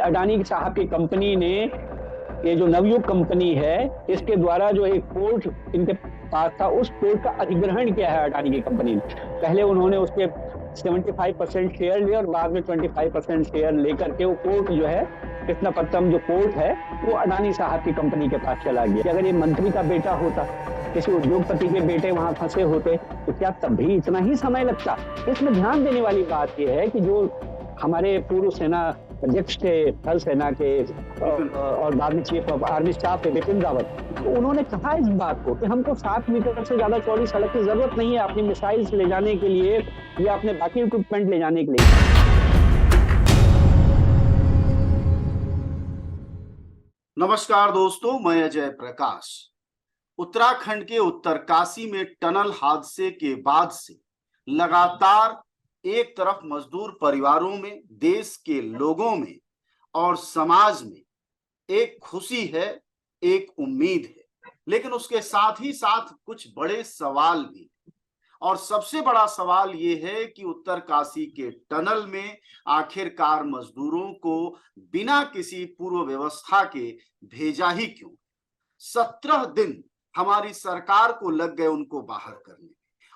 अडानी साहब की कंपनी ने, ये जो नवयुग कंपनी है, इसके द्वारा जो एक पोर्ट इनके पास था, उस पोर्ट का अधिग्रहण किया है अडानी की कंपनी ने। पहले उन्होंने उसके 75% शेयर लिए और बाद में 25% शेयर लेकर के वो पोर्ट जो है, कृष्णापट्टनम जो पोर्ट है, वो अडानी साहब की कंपनी के पास चला गया। अगर ये मंत्री का बेटा होता, किसी उद्योगपति के बेटे वहां फंसे होते, तो क्या तब भी इतना ही समय लगता? इसमें ध्यान देने वाली बात यह है कि जो हमारे पूर्व सेना अध्यक्ष थे, थल सेना के और बाद में चीफ ऑफ आर्मी स्टाफ थे, बिपिन रावत, तो उन्होंने कहा इस बात को कि हमको 7 मीटर से ज्यादा चौड़ी सड़क की जरूरत नहीं है अपनी मिसाइल्स ले जाने के लिए या अपने बाकी इक्विपमेंट ले जाने के लिए। नमस्कार दोस्तों, मैं अजय प्रकाश। उत्तराखंड के उत्तरकाशी में टनल हादसे के बाद से लगातार एक तरफ मजदूर परिवारों में, देश के लोगों में और समाज में एक खुशी है, एक उम्मीद है, लेकिन उसके साथ ही साथ कुछ बड़े सवाल भी। और सबसे बड़ा सवाल ये है कि उत्तरकाशी के टनल में आखिरकार मजदूरों को बिना किसी पूर्व व्यवस्था के भेजा ही क्यों? 17 दिन हमारी सरकार को लग गए उनको बाहर करने,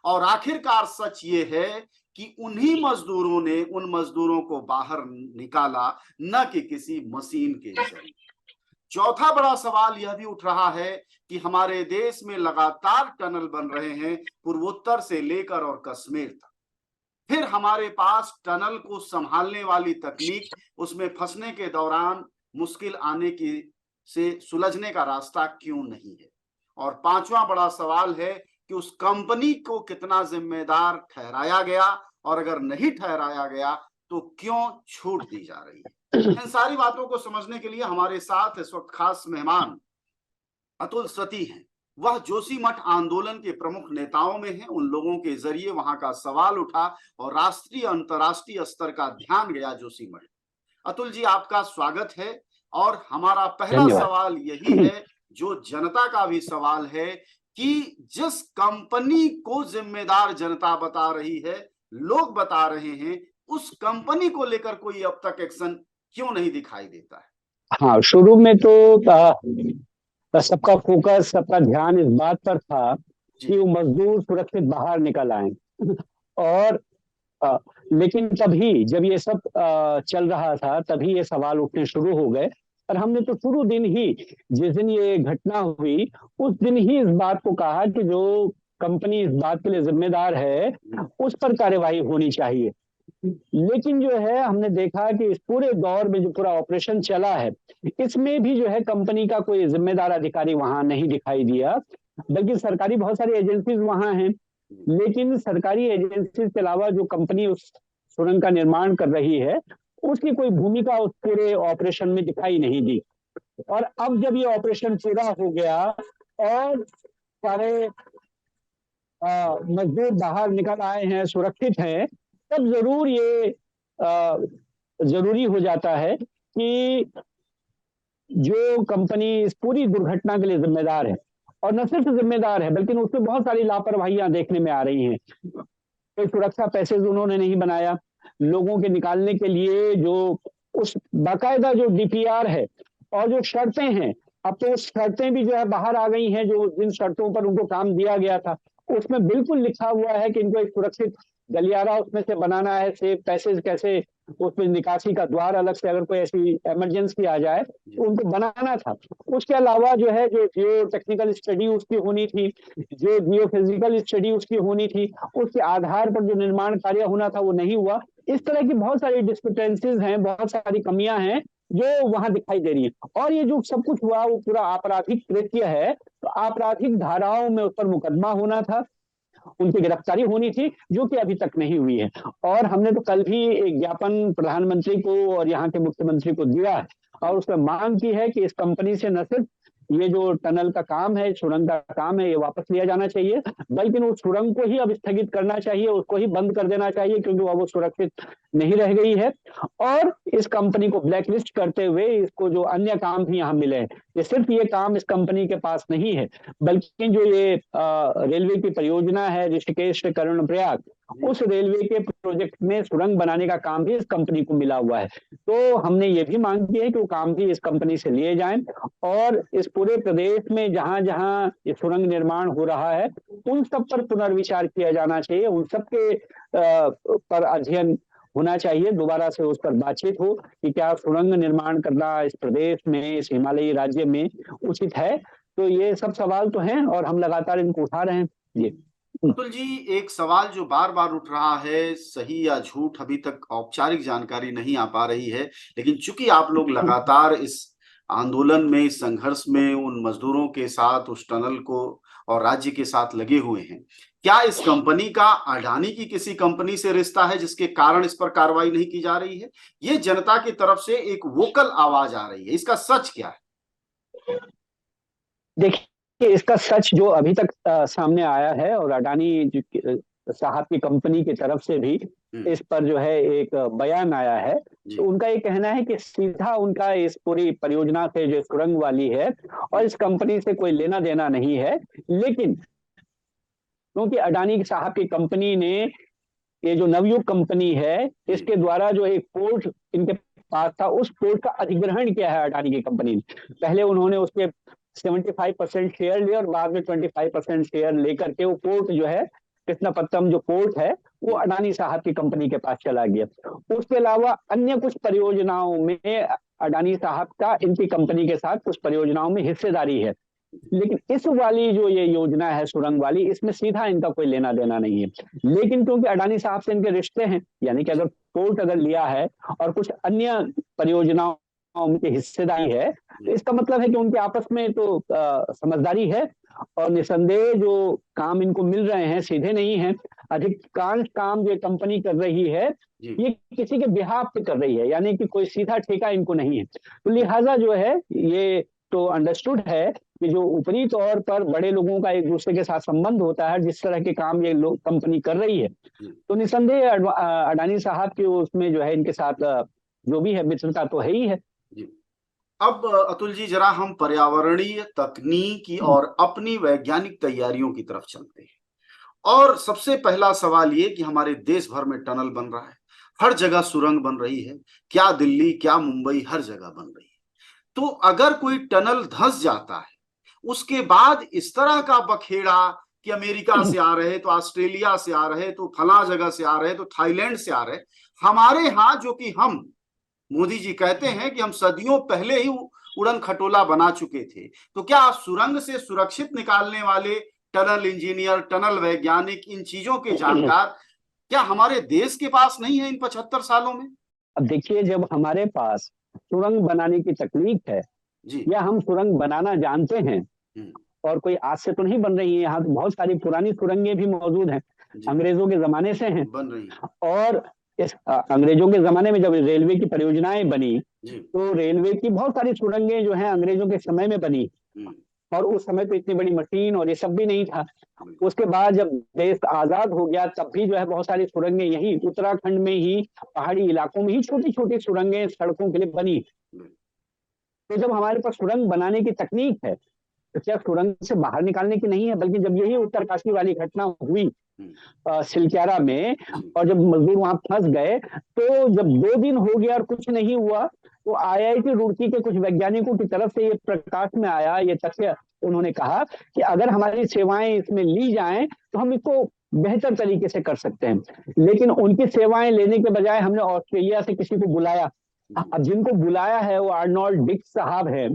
और आखिरकार सच ये है कि उन्हीं मजदूरों ने उन मजदूरों को बाहर निकाला, न कि किसी मशीन के जरिए। चौथा बड़ा सवाल यह भी उठ रहा है कि हमारे देश में लगातार टनल बन रहे हैं, पूर्वोत्तर से लेकर और कश्मीर तक। फिर हमारे पास टनल को संभालने वाली तकनीक, उसमें फंसने के दौरान मुश्किल आने की से सुलझने का रास्ता क्यों नहीं है? और पांचवा बड़ा सवाल है कि उस कंपनी को कितना जिम्मेदार ठहराया गया, और अगर नहीं ठहराया गया तो क्यों छूट दी जा रही है? इन सारी बातों को समझने के लिए हमारे साथ इस वक्त खास मेहमान अतुल सती हैं। वह जोशीमठ आंदोलन के प्रमुख नेताओं में हैं। उन लोगों के जरिए वहां का सवाल उठा और राष्ट्रीय अंतर्राष्ट्रीय स्तर का ध्यान गया जोशीमठ। अतुल जी, आपका स्वागत है। और हमारा पहला सवाल यही है, जो जनता का भी सवाल है, कि जिस कंपनी को जिम्मेदार जनता बता रही है, लोग बता रहे हैं, उस कंपनी को लेकर कोई अब तक एक्शन क्यों नहीं दिखाई देता है? हाँ, शुरू में तो सबका फोकस, सबका ध्यान इस बात पर था कि वो मजदूर सुरक्षित बाहर निकल आए। और लेकिन तभी जब ये सब चल रहा था, तभी ये सवाल उठने शुरू हो गए। और हमने तो शुरू दिन ही, जिस दिन ये घटना हुई, उस दिन ही इस बात को कहा कि जो कंपनी इस बात के लिए जिम्मेदार है, उस पर कार्यवाही होनी चाहिए। लेकिन जो है, हमने देखा कि इस पूरे दौर में जो पूरा ऑपरेशन चला है, इसमें भी जो है कंपनी का कोई जिम्मेदार अधिकारी वहां नहीं दिखाई दिया, बल्कि सरकारी बहुत सारी एजेंसीज वहां हैं। लेकिन सरकारी एजेंसीज के अलावा जो कंपनी उस सुरंग का निर्माण कर रही है, उसकी कोई भूमिका उस पूरे ऑपरेशन में दिखाई नहीं दी। और अब जब ये ऑपरेशन पूरा हो गया और सारे मजदूर बाहर निकल आए हैं, सुरक्षित हैं, तब जरूर ये जरूरी हो जाता है कि जो कंपनी इस पूरी दुर्घटना के लिए जिम्मेदार है, और न सिर्फ जिम्मेदार है बल्कि उसमें बहुत सारी लापरवाहियां देखने में आ रही हैं। कोई सुरक्षा पैसेज उन्होंने नहीं बनाया लोगों के निकालने के लिए, जो उस बाकायदा जो डीपीआर है और जो शर्तें हैं, अब तो शर्तें भी जो है बाहर आ गई हैं। जो जिन शर्तों पर उनको काम दिया गया था, उसमें बिल्कुल लिखा हुआ है कि इनको एक सुरक्षित गलियारा उसमें से बनाना है, सेफ पैसेज कैसे, उसमें निकासी का द्वार अलग से, अगर कोई ऐसी इमरजेंसी आ जाए तो उनको बनाना था। उसके अलावा जो है, जो जियो टेक्निकल स्टडी उसकी होनी थी, जो जियो फिजिकल स्टडी उसकी होनी थी, उसके आधार पर जो निर्माण कार्य होना था वो नहीं हुआ। इस तरह की बहुत सारी डिस्क्रिपेंसीज हैं, बहुत सारी कमियां हैं जो वहां दिखाई दे रही है। और ये जो सब कुछ हुआ वो पूरा आपराधिक कृत्य है, तो आपराधिक धाराओं में उस पर मुकदमा होना था, उनकी गिरफ्तारी होनी थी, जो कि अभी तक नहीं हुई है। और हमने तो कल भी एक ज्ञापन प्रधानमंत्री को और यहाँ के मुख्यमंत्री को दिया है, और उसमें मांग की है कि इस कंपनी से न सिर्फ ये जो टनल का काम है, सुरंग का काम है, ये वापस लिया जाना चाहिए, बल्कि उस सुरंग को ही अब स्थगित करना चाहिए, उसको ही बंद कर देना चाहिए, क्योंकि वो सुरक्षित नहीं रह गई है। और इस कंपनी को ब्लैकलिस्ट करते हुए इसको जो अन्य काम भी यहाँ मिले हैं, ये सिर्फ ये काम इस कंपनी के पास नहीं है, बल्कि जो ये रेलवे की परियोजना है ऋषिकेश से कर्णप्रयाग, उस रेलवे के प्रोजेक्ट में सुरंग बनाने का काम भी इस कंपनी को मिला हुआ है। तो हमने ये भी मांग की है कि वो काम भी इस कंपनी से लिए जाएं और इस पूरे प्रदेश में जहां जहां ये सुरंग निर्माण हो रहा है उन सब पर पुनर्विचार किया जाना चाहिए, उन सब के पर अध्ययन होना चाहिए, दोबारा से उस पर बातचीत हो कि क्या सुरंग निर्माण करना इस प्रदेश में, इस हिमालयी राज्य में उचित है। तो ये सब सवाल तो हैं और हम लगातार इनको उठा रहे हैं। ये अतुल जी, एक सवाल जो बार बार उठ रहा है, सही या झूठ अभी तक औपचारिक जानकारी नहीं आ पा रही है, लेकिन चूंकि आप लोग लगातार इस आंदोलन में, इस संघर्ष में उन मजदूरों के साथ, उस टनल को और राज्य के साथ लगे हुए हैं, क्या इस कंपनी का अडानी की किसी कंपनी से रिश्ता है जिसके कारण इस पर कार्रवाई नहीं की जा रही है? ये जनता की तरफ से एक वोकल आवाज आ रही है, इसका सच क्या है? देखिए, इसका सच जो अभी तक सामने आया है और अडानी साहब की कंपनी की तरफ से भी इस पर जो है एक बयान आया है, तो उनका ये कहना है कि सीधा उनका इस पूरी परियोजना से जो सुरंग वाली है और इस कंपनी से कोई लेना देना नहीं है, लेकिन क्योंकि अडानी साहब की कंपनी ने ये जो नवयुग कंपनी है इसके द्वारा जो एक पोर्ट इनके पास था, उस पोर्ट का अधिग्रहण किया है अडानी की कंपनी ने। पहले उन्होंने उसके 75% शेयर लिए और बाद में 25% शेयर लेकर के वो पोर्ट जो है कृष्णापट्टनम जो पोर्ट है वो अडानी साहब की कंपनी के पास चला गया। उसके अलावा अन्य कुछ परियोजनाओं में अडानी साहब का इनकी कंपनी के साथ कुछ परियोजनाओं में हिस्सेदारी है, लेकिन इस वाली जो ये योजना है सुरंग वाली, इसमें सीधा इनका कोई लेना देना नहीं है। लेकिन क्योंकि अडानी साहब से इनके रिश्ते हैं, यानी कि अगर पोर्ट अगर लिया है और कुछ अन्य परियोजनाओं उनकी हिस्सेदारी है, तो इसका मतलब है कि उनके आपस में तो समझदारी है और निसंदेह जो काम इनको मिल रहे हैं सीधे नहीं है। अधिकांश काम जो कंपनी कर रही है ये किसी के बिहाफ पे कर रही है, यानी कि कोई सीधा ठेका इनको नहीं है। तो लिहाजा जो है ये तो अंडरस्टूड है कि जो ऊपरी तौर पर बड़े लोगों का एक दूसरे के साथ संबंध होता है, जिस तरह के काम ये लोग कंपनी कर रही है, तो निसंदेह अडानी साहब के उसमें जो है इनके साथ जो भी है मित्रता तो है ही है। अब अतुल जी, जरा हम पर्यावरणीय तकनीकी और अपनी वैज्ञानिक तैयारियों की तरफ चलते हैं। और सबसे पहला सवाल ये कि हमारे देश भर में टनल बन रहा है, हर जगह सुरंग बन रही है, क्या दिल्ली क्या मुंबई, हर जगह बन रही है। तो अगर कोई टनल धंस जाता है, उसके बाद इस तरह का बखेड़ा कि अमेरिका से आ रहे, तो ऑस्ट्रेलिया से आ रहे, तो फला जगह से आ रहे, तो थाईलैंड से आ रहे, हमारे यहाँ जो कि हम मोदी जी कहते हैं कि हम सदियों पहले ही उड़न खटोला बना चुके थे, तो क्या सुरंग से सुरक्षित निकालने वाले टनल इंजीनियर, टनल वैज्ञानिक, इन चीजों के जानकार क्या हमारे देश के पास नहीं है इन 75 सालों में? अब देखिए, जब हमारे पास सुरंग बनाने की तकनीक है या हम सुरंग बनाना जानते हैं, और कोई आज से तो नहीं बन रही है, यहाँ तो बहुत सारी पुरानी सुरंगें भी मौजूद हैं, अंग्रेजों के जमाने से हैं बन रही। और इस अंग्रेजों के जमाने में जब रेलवे की परियोजनाएं बनी तो रेलवे की बहुत सारी सुरंगें जो हैं अंग्रेजों के समय में बनी, और उस समय तो इतनी बड़ी मशीन और ये सब भी नहीं था। उसके बाद जब देश आजाद हो गया तब भी जो है बहुत सारी सुरंगें यही उत्तराखंड में ही पहाड़ी इलाकों में ही छोटी छोटी सुरंगें सड़कों के लिए बनी। तो जब हमारे पास सुरंग बनाने की तकनीक है तो क्या सुरंग से बाहर निकालने की नहीं है, बल्कि जब यही उत्तरकाशी वाली घटना हुई सिलक्यारा में और जब मजदूर वहां फंस गए, तो जब 2 दिन हो गया और कुछ नहीं हुआ, तो IIT रुड़की के कुछ वैज्ञानिकों की तरफ से ये प्रकाश में आया, ये तथ्य उन्होंने कहा कि अगर हमारी सेवाएं इसमें ली जाएं तो हम इसको बेहतर तरीके से कर सकते हैं। लेकिन उनकी सेवाएं लेने के बजाय हमने ऑस्ट्रेलिया से किसी को बुलाया। अब जिनको बुलाया है वो आर्नोल्ड डिक्स साहब हैं,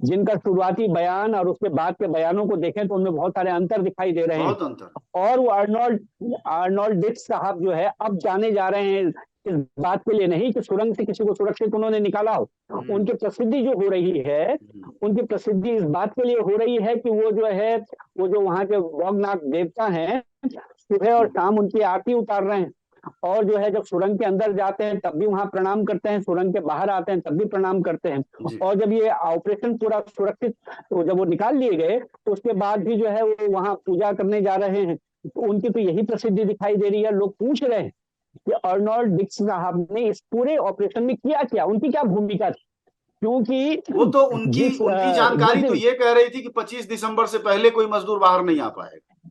जिनका शुरुआती बयान और उसके बाद के बयानों को देखें तो उनमें बहुत सारे अंतर दिखाई दे रहे हैं। और वो आर्नोल्ड डिक्स साहब जो है अब जाने जा रहे हैं इस बात के लिए नहीं कि सुरंग से किसी को सुरक्षित उन्होंने निकाला हो। उनकी प्रसिद्धि जो हो रही है, उनकी प्रसिद्धि इस बात के लिए हो रही है कि वो जो वहां के वोगनाथ देवता हैं, सुबह और शाम उनकी आरती उतार रहे हैं, और जो है जब सुरंग के अंदर जाते हैं तब भी वहां प्रणाम करते हैं, सुरंग के बाहर आते हैं तब भी प्रणाम करते हैं। और जब ये ऑपरेशन पूरा सुरक्षित, तो जब वो निकाल लिए गए तो उसके बाद भी जो है वो वहां पूजा करने जा रहे हैं। तो उनकी तो यही प्रसिद्धि दिखाई दे रही है। लोग पूछ रहे हैं कि आर्नोल्ड डिक्स साहब ने इस पूरे ऑपरेशन में क्या, उनकी क्या भूमिका थी, क्योंकि वो तो उनकी जानकारी तो ये कह रही थी कि 25 दिसंबर से पहले कोई मजदूर बाहर नहीं आ पाएगा।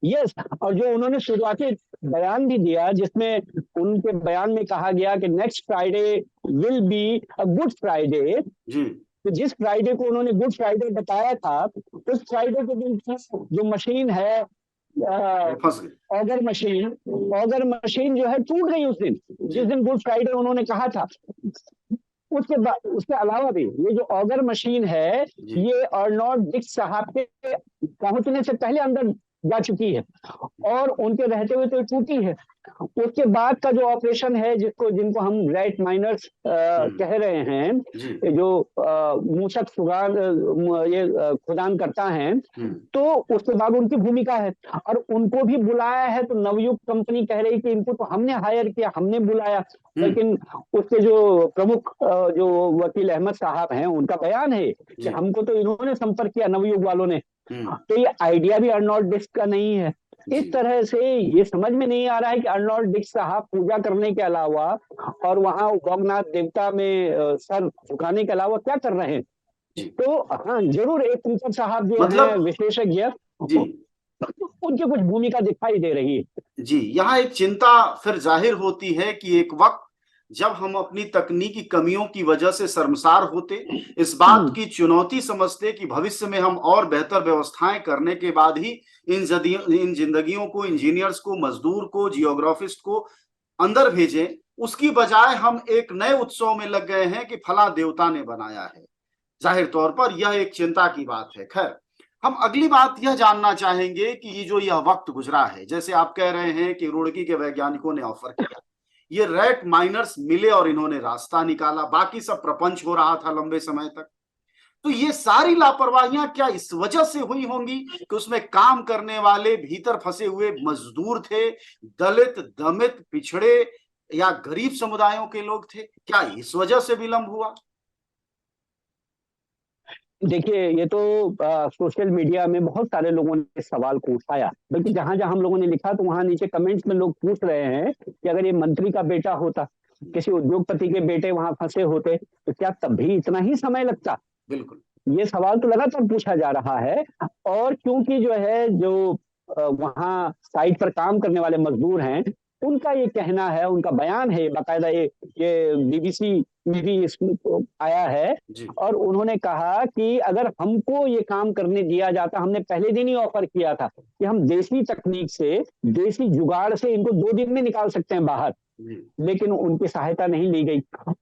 यस, और जो उन्होंने शुरुआती बयान भी दिया, जिसमें उनके बयान में कहा गया कि next Friday will be a good Friday. जी तो जिस फ्राइडे को उन्होंने गुड फ्राइडे बताया था, उस फ्राइडे के दिन जो मशीन है, फंस गए। ऑगर मशीन जो है टूट गई उस दिन, जिस दिन गुड फ्राइडे उन्होंने कहा था। उसके बाद, उसके अलावा भी ये जो ऑगर मशीन है, ये अर्नोल्ड डिक्स साहब के पहुंचने से पहले अंदर जा चुकी है और उनके रहते हुए तो टूटी है। उसके बाद का जो ऑपरेशन है, जिनको हम राइट माइनर्स कह रहे हैं, जो मूसक सुगान ये खुदान करता है, तो उसके बाद उनकी भूमिका है और उनको भी बुलाया है। तो नवयुग कंपनी कह रही कि इनको तो हमने हायर किया, हमने बुलाया, लेकिन उसके जो प्रमुख जो वकील अहमद साहब हैं, उनका बयान है कि हमको तो इन्होंने संपर्क किया, नवयुग वालों ने। तो ये आइडिया भी अर्नोल्ड डिक्स का नहीं है। इस तरह से ये समझ में नहीं आ रहा है कि अर्नोल्ड डिक्स साहब पूजा करने के अलावा और वहां गोगनाथ देवता में सर झुकाने के अलावा क्या कर रहे हैं। तो हाँ, जरूर एक कुंवर साहब जो मतलब हैं विशेषज्ञ, उनकी कुछ भूमिका दिखाई दे रही है। जी, यहाँ एक चिंता फिर जाहिर होती है कि एक वक्त जब हम अपनी तकनीकी कमियों की वजह से शर्मसार होते, इस बात की चुनौती समझते कि भविष्य में हम और बेहतर व्यवस्थाएं करने के बाद ही इन जिंदगियों को, इंजीनियर्स को, मजदूर को, जियोग्राफिस्ट को अंदर भेजें, उसकी बजाय हम एक नए उत्सव में लग गए हैं कि फला देवता ने बनाया है। जाहिर तौर पर यह एक चिंता की बात है। खैर, हम अगली बात यह जानना चाहेंगे कि ये जो यह वक्त गुजरा है, जैसे आप कह रहे हैं कि रुड़की के वैज्ञानिकों ने ऑफर किया, ये रेट माइनर्स मिले और इन्होंने रास्ता निकाला, बाकी सब प्रपंच हो रहा था लंबे समय तक। तो ये सारी लापरवाहियां क्या इस वजह से हुई होंगी कि उसमें काम करने वाले भीतर फंसे हुए मजदूर थे, दलित, दमित, पिछड़े या गरीब समुदायों के लोग थे? क्या इस वजह से विलंब हुआ? देखिए, ये तो सोशल मीडिया में बहुत सारे लोगों ने इस सवाल को उठाया, बल्कि जहां जहां हम लोगों ने लिखा तो वहां नीचे कमेंट्स में लोग पूछ रहे हैं कि अगर ये मंत्री का बेटा होता, किसी उद्योगपति के बेटे वहां फंसे होते, तो क्या तब भी इतना ही समय लगता। बिल्कुल, ये सवाल तो लगातार पूछा जा रहा है। और क्योंकि जो है, जो वहां साइट पर काम करने वाले मजदूर हैं, उनका ये कहना है, उनका बयान है, बाकायदा ये बीबीसी में भी इसमें आया है, और उन्होंने कहा कि अगर हमको ये काम करने दिया जाता, हमने पहले दिन ही ऑफर किया था कि हम देसी तकनीक से, देसी जुगाड़ से इनको 2 दिन में निकाल सकते हैं बाहर, लेकिन उनकी सहायता नहीं ली गई।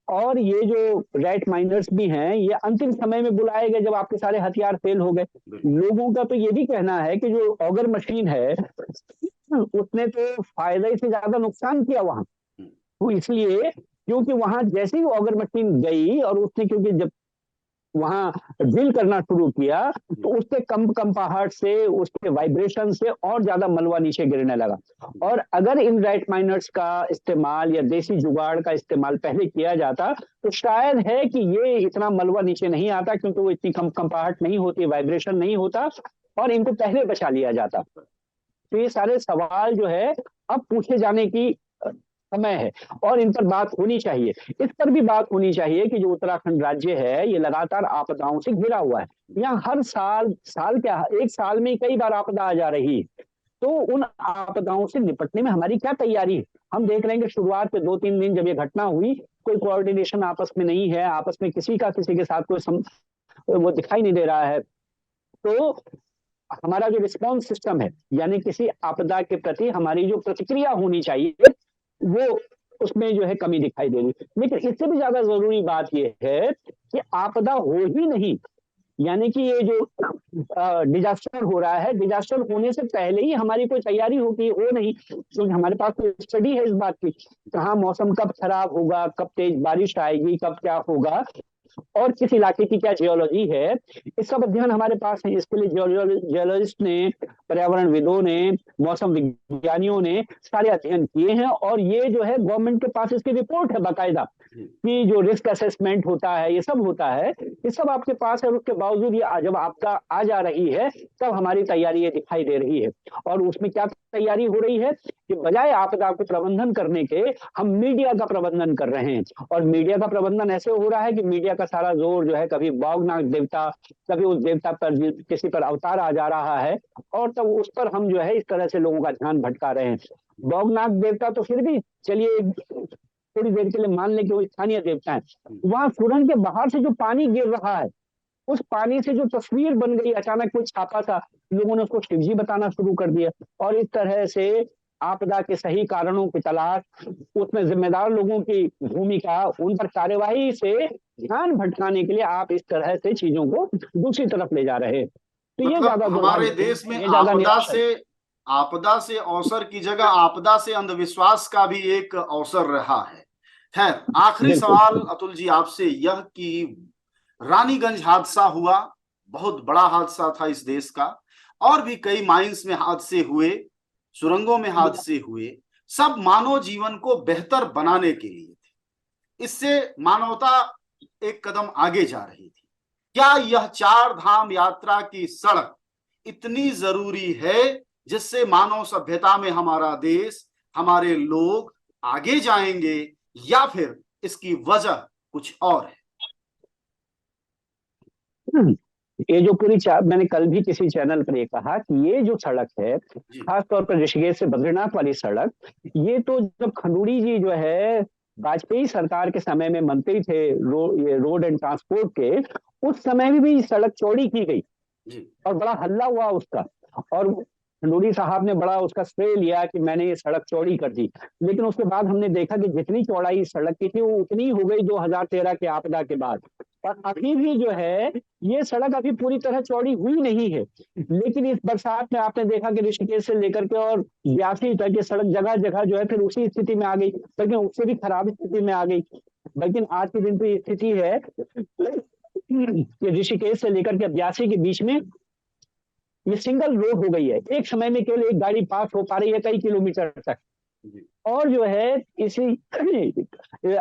और ये जो रेट माइनर्स भी हैं, ये अंतिम समय में बुलाए गए जब आपके सारे हथियार फेल हो गए। लोगों का तो ये भी कहना है कि जो ऑगर मशीन है, उसने तो फायदे से ज्यादा नुकसान किया वहां। तो इसलिए, क्योंकि वहां जैसे ही ऑगर मशीन गई और उसने, क्योंकि जब वहां ड्रिल करना शुरू किया, तो उसके कंपाहट से, उसके वाइब्रेशन से और ज्यादा मलबा नीचे गिरने लगा। और अगर इन राइट माइनर्स का इस्तेमाल या देसी जुगाड़ का इस्तेमाल पहले किया जाता, तो शायद है कि ये इतना मलबा नीचे नहीं आता, क्योंकि वो इतनी कंपाहट नहीं होती, वाइब्रेशन नहीं होता, और इनको पहले बचा लिया जाता। तो ये सारे सवाल जो है अब पूछे जाने की समय है, और इन पर बात होनी चाहिए। इस पर भी बात होनी चाहिए कि जो उत्तराखंड राज्य है, ये लगातार आपदाओं से घिरा हुआ है। यहाँ हर साल क्या, एक साल में कई बार आपदा आ जा रही है। तो उन आपदाओं से निपटने में हमारी क्या तैयारी है। हम देख रहे हैं कि शुरुआत के 2-3 दिन जब ये घटना हुई, कोई कोऑर्डिनेशन आपस में नहीं है, आपस में किसी के साथ कोई वो दिखाई नहीं दे रहा है। तो हमारा जो रिस्पॉन्स सिस्टम है, यानी किसी आपदा के प्रति हमारी जो प्रतिक्रिया होनी चाहिए, वो उसमें जो है कमी दिखाई दे रही। लेकिन इससे भी ज्यादा जरूरी बात यह है कि आपदा हो ही नहीं, यानी कि ये जो डिजास्टर हो रहा है, डिजास्टर होने से पहले ही हमारी कोई तैयारी हो नहीं, क्योंकि हमारे पास कोई स्टडी है इस बात की, कहाँ मौसम कब खराब होगा, कब तेज बारिश आएगी, कब क्या होगा, और किस इलाके की क्या जियोलॉजी है, इस सब अध्ययन हमारे पास है। इसके लिए जियोलॉजिस्ट ने, पर्यावरणविदों ने, मौसम विज्ञानियों ने सारे अध्ययन किए हैं, और ये जो है गवर्नमेंट के पास इसकी रिपोर्ट है बाकायदा, कि जो रिस्क असेसमेंट होता है, ये सब होता है, ये सब आपके पास है। उसके बावजूद ये जब आपका आ जा रही है, तब हमारी तैयारी ये दिखाई दे रही है। और उसमें क्या तैयारी हो रही है कि बजाय आपदा को प्रबंधन करने के हम मीडिया का प्रबंधन कर रहे हैं। और मीडिया का प्रबंधन ऐसे हो रहा है कि मीडिया का सारा जोर जो है कभी बौगनाथ देवता, कभी उस देवता पर किसी पर अवतार आ जा रहा है, और तब उस पर हम जो है इस तरह से लोगों का ध्यान भटका रहे हैं। बौगनाथ देवता तो फिर भी चलिए थोड़ी देर के लिए मान लें कि वो स्थानीय देवता है। वहां सुरंग के बाहर से जो पानी गिर रहा है, उस पानी से जो तस्वीर बन गई, अचानक कोई छापा था, लोगों ने उसको शिवजी बताना शुरू कर दिया। और इस तरह से आपदा के सही कारणों की तलाश, उसमें जिम्मेदार लोगों की भूमिका, उन पर कार्यवाही से ध्यान भटकाने के लिए आप इस तरह से चीजों को दूसरी तरफ ले जा रहे हैं। तो ये मतलब ज्यादा हमारे दुर्भाग्य, देश में ये ज्यादा निराश है। आपदा से अवसर की जगह आपदा से अंधविश्वास का भी एक अवसर रहा है। खैर, आखिरी बिल्कुल। सवाल अतुल जी आपसे यह कि रानीगंज हादसा हुआ, बहुत बड़ा हादसा था इस देश का, और भी कई माइंस में हादसे हुए, सुरंगों में हादसे हुए, सब मानव जीवन को बेहतर बनाने के लिए थे। इससे मानवता एक कदम आगे जा रही थी। क्या यह चार धाम यात्रा की सड़क इतनी जरूरी है जिससे मानव सभ्यता में हमारा देश, हमारे लोग आगे जाएंगे, या फिर इसकी वजह कुछ और है? ये जो मैंने कल भी किसी चैनल पर ये कहा कि ये जो सड़क है, खास तौर पर ऋषिकेश से बद्रीनाथ वाली सड़क, ये तो जब खंडूड़ी जी जो है वाजपेयी सरकार के समय में मंत्री थे ये रोड एंड ट्रांसपोर्ट के, उस समय में भी सड़क चौड़ी की गई और बड़ा हल्ला हुआ उसका, और खंडूड़ी साहब ने बड़ा उसका श्रेय लिया कि मैंने ये सड़क चौड़ी कर दी। लेकिन उसके बाद हमने देखा कि जितनी चौड़ाई इस सड़क की थी वो उतनी हो गई 2013 के आपदा के बाद, और अभी भी जो है ये सड़क अभी पूरी तरह चौड़ी हुई नहीं है। लेकिन इस बरसात में आपने देखा कि ऋषिकेश से लेकर के और ब्यासी तक ये सड़क जगह जगह जो है फिर उसी स्थिति में आ गई, बल्कि उससे भी खराब स्थिति में आ गई। बल्कि आज के दिन तो ये स्थिति है कि ऋषिकेश से लेकर के ब्यासी के बीच में ये सिंगल रोड हो गई है, एक समय में केवल एक गाड़ी पास हो पा रही है कई किलोमीटर तक। और जो है इसी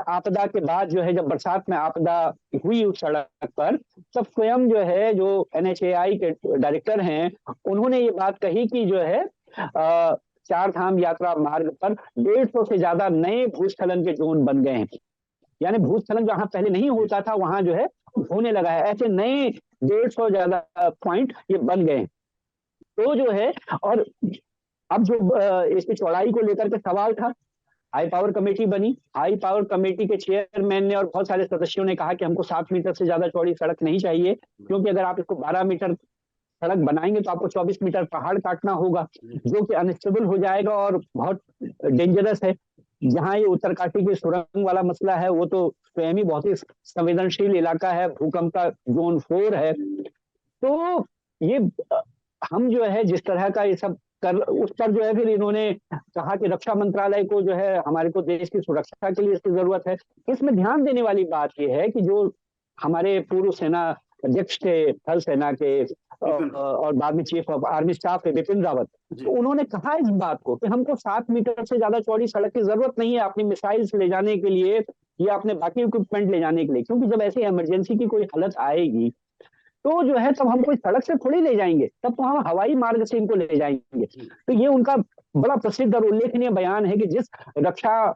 आपदा के बाद जो है, जब बरसात में आपदा हुई उस सड़क पर, तब स्वयं जो है जो NHAI के डायरेक्टर हैं, उन्होंने ये बात कही कि जो है चार धाम यात्रा मार्ग पर 150 से ज्यादा नए भूस्खलन के जोन बन गए हैं। यानी भूस्खलन जहां पहले नहीं होता था वहां जो है होने लगा है, ऐसे नए 150 ज्यादा पॉइंट ये बन गए हैं। तो जो है, और अब जो इसकी चौड़ाई को लेकर के सवाल था, हाई पावर कमेटी बनी, हाई पावर कमेटी के चेयरमैन ने और बहुत सारे सदस्यों ने कहा कि हमको 7 मीटर से ज्यादा चौड़ी सड़क नहीं चाहिए, क्योंकि अगर आप इसको 12 मीटर सड़क बनाएंगे तो आपको 24 मीटर पहाड़ काटना होगा, जो कि अनस्टेबल हो जाएगा और बहुत डेंजरस है। जहां ये उत्तरकाशी की सुरंग वाला मसला है, वो तो स्वयं ही बहुत ही संवेदनशील इलाका है, भूकंप का जोन 4 है। तो ये हम जो है जिस तरह का ये सब कर, उस पर जो है फिर इन्होंने कहा कि रक्षा मंत्रालय को जो है हमारे को देश की सुरक्षा के लिए इसकी जरूरत है। इसमें ध्यान देने वाली बात यह है कि जो हमारे पूर्व सेना अध्यक्ष थे थल सेना के और बाद में चीफ ऑफ आर्मी स्टाफ थे बिपिन रावत, तो उन्होंने कहा इस बात को कि हमको 7 मीटर से ज्यादा चौड़ी सड़क की जरूरत नहीं है अपनी मिसाइल्स ले जाने के लिए या अपने बाकी इक्विपमेंट ले जाने के लिए, क्योंकि जब ऐसी इमरजेंसी की कोई हालत आएगी तो जो है तब हम कोई सड़क से थोड़ी ले जाएंगे, तब तो हम हवाई मार्ग से इनको ले जाएंगे। तो ये उनका बड़ा प्रसिद्ध और उल्लेखनीय बयान है कि जिस रक्षा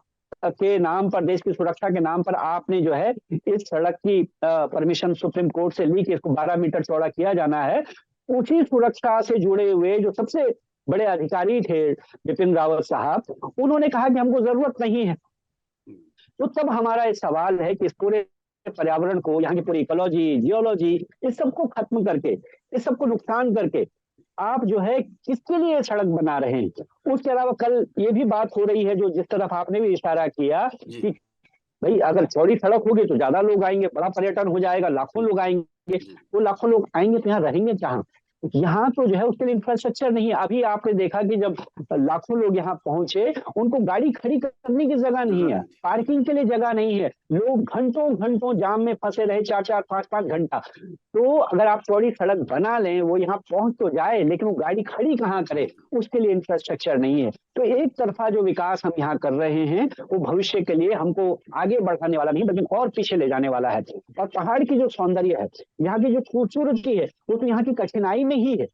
के नाम पर, देश की सुरक्षा के नाम पर आपने जो है इस सड़क की परमिशन सुप्रीम कोर्ट से ली कि इसको 12 मीटर चौड़ा किया जाना है, उसी सुरक्षा से जुड़े हुए जो सबसे बड़े अधिकारी थे बिपिन रावत साहब, उन्होंने कहा कि हमको जरूरत नहीं है। तो तब हमारा एक सवाल है कि इस पूरे पर्यावरण को, यहाँ की पूरी इकोलॉजी, जियोलॉजी, इस सबको खत्म करके, इस सबको नुकसान करके आप जो है किसके लिए सड़क बना रहे हैं? उसके अलावा कल ये भी बात हो रही है, जो जिस तरफ आपने भी इशारा किया कि भाई अगर चौड़ी सड़क होगी तो ज्यादा लोग आएंगे, बड़ा पर्यटन हो जाएगा, लाखों लोग आएंगे। वो लाखों लोग आएंगे तो यहाँ रहेंगे कहाँ? यहाँ तो जो है उसके लिए इंफ्रास्ट्रक्चर नहीं है। अभी आपने देखा कि जब लाखों लोग यहाँ पहुंचे, उनको गाड़ी खड़ी करने की जगह नहीं है, पार्किंग के लिए जगह नहीं है, लोग घंटों घंटों जाम में फंसे रहे, 4-4, 5-5 घंटा। तो अगर आप चौड़ी सड़क बना लें, वो यहाँ पहुंच तो जाए, लेकिन वो गाड़ी खड़ी कहाँ करे, उसके लिए इंफ्रास्ट्रक्चर नहीं है। तो एक तरफा जो विकास हम यहाँ कर रहे हैं वो भविष्य के लिए हमको आगे बढ़ाने वाला नहीं बल्कि और पीछे ले जाने वाला है। और पहाड़ की जो सौंदर्य है, यहाँ की जो खूबसूरती है, वो तो यहाँ की कठिनाई में ही है।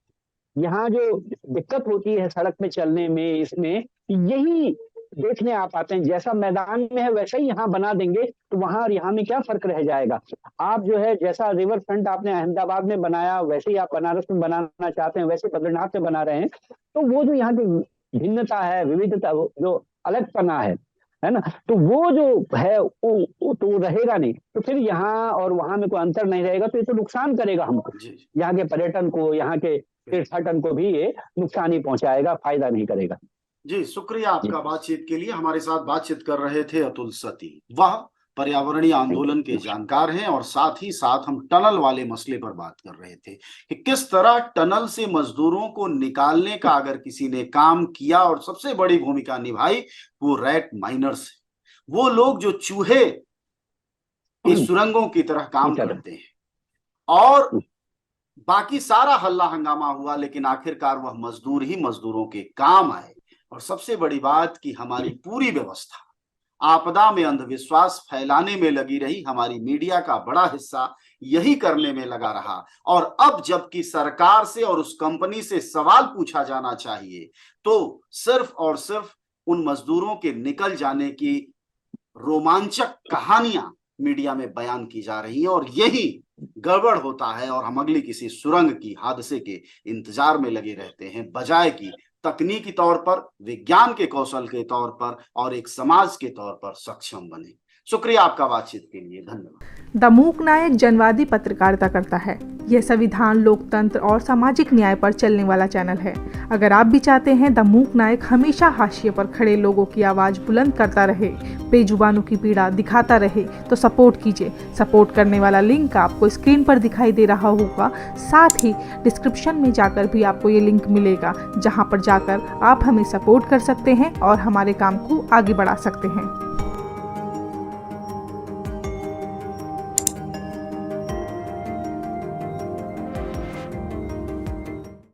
यहाँ जो दिक्कत होती है सड़क में चलने में, इसमें यही देखने आप आते हैं, जैसा मैदान में है वैसा ही यहाँ बना देंगे तो वहां और यहाँ में क्या फर्क रह जाएगा। आप जो है जैसा रिवर फ्रंट आपने अहमदाबाद में बनाया वैसे ही आप बनारस में बनाना चाहते हैं, वैसे बद्रीनाथ में बना रहे हैं, तो वो जो यहाँ की भिन्नता है, विविधता, जो अलगपना है ना, तो वो जो है वो तो रहेगा नहीं। तो फिर यहाँ और वहां में कोई अंतर नहीं रहेगा, तो ये तो नुकसान करेगा हमको, यहाँ के पर्यटन को, यहाँ के तीर्थाटन को भी ये नुकसान ही पहुंचाएगा, फायदा नहीं करेगा। जी, शुक्रिया आपका बातचीत के लिए। हमारे साथ बातचीत कर रहे थे अतुल सती। वह पर्यावरणीय आंदोलन के जानकार हैं और साथ ही साथ हम टनल वाले मसले पर बात कर रहे थे कि किस तरह टनल से मजदूरों को निकालने का अगर किसी ने काम किया और सबसे बड़ी भूमिका निभाई, वो रैट माइनर्स है। वो लोग जो चूहे की सुरंगों की तरह काम करते हैं, और बाकी सारा हल्ला हंगामा हुआ, लेकिन आखिरकार वह मजदूर ही मजदूरों के काम आए। और सबसे बड़ी बात कि हमारी पूरी व्यवस्था आपदा में अंधविश्वास फैलाने में लगी रही, हमारी मीडिया का बड़ा हिस्सा यही करने में लगा रहा। और अब जबकि सरकार से और उस कंपनी से सवाल पूछा जाना चाहिए, तो सिर्फ और सिर्फ उन मजदूरों के निकल जाने की रोमांचक कहानियां मीडिया में बयान की जा रही है, और यही गड़बड़ होता है। और हम अगली किसी सुरंग की हादसे के इंतजार में लगे रहते हैं, बजाय कि तकनीकी तौर पर, विज्ञान के कौशल के तौर पर और एक समाज के तौर पर सक्षम बने। शुक्रिया आपका बातचीत के लिए, धन्यवाद। द मूक नायक जनवादी पत्रकारिता करता है। यह संविधान, लोकतंत्र और सामाजिक न्याय पर चलने वाला चैनल है। अगर आप भी चाहते हैं द मूक नायक हमेशा हाशिए पर खड़े लोगों की आवाज बुलंद करता रहे, बेजुबानों की पीड़ा दिखाता रहे, तो सपोर्ट कीजिए। सपोर्ट करने वाला लिंक आपको स्क्रीन पर दिखाई दे रहा होगा। साथ ही डिस्क्रिप्शन में जाकर भी आपको ये लिंक मिलेगा, जहाँ पर जाकर आप हमें सपोर्ट कर सकते हैं और हमारे काम को आगे बढ़ा सकते हैं।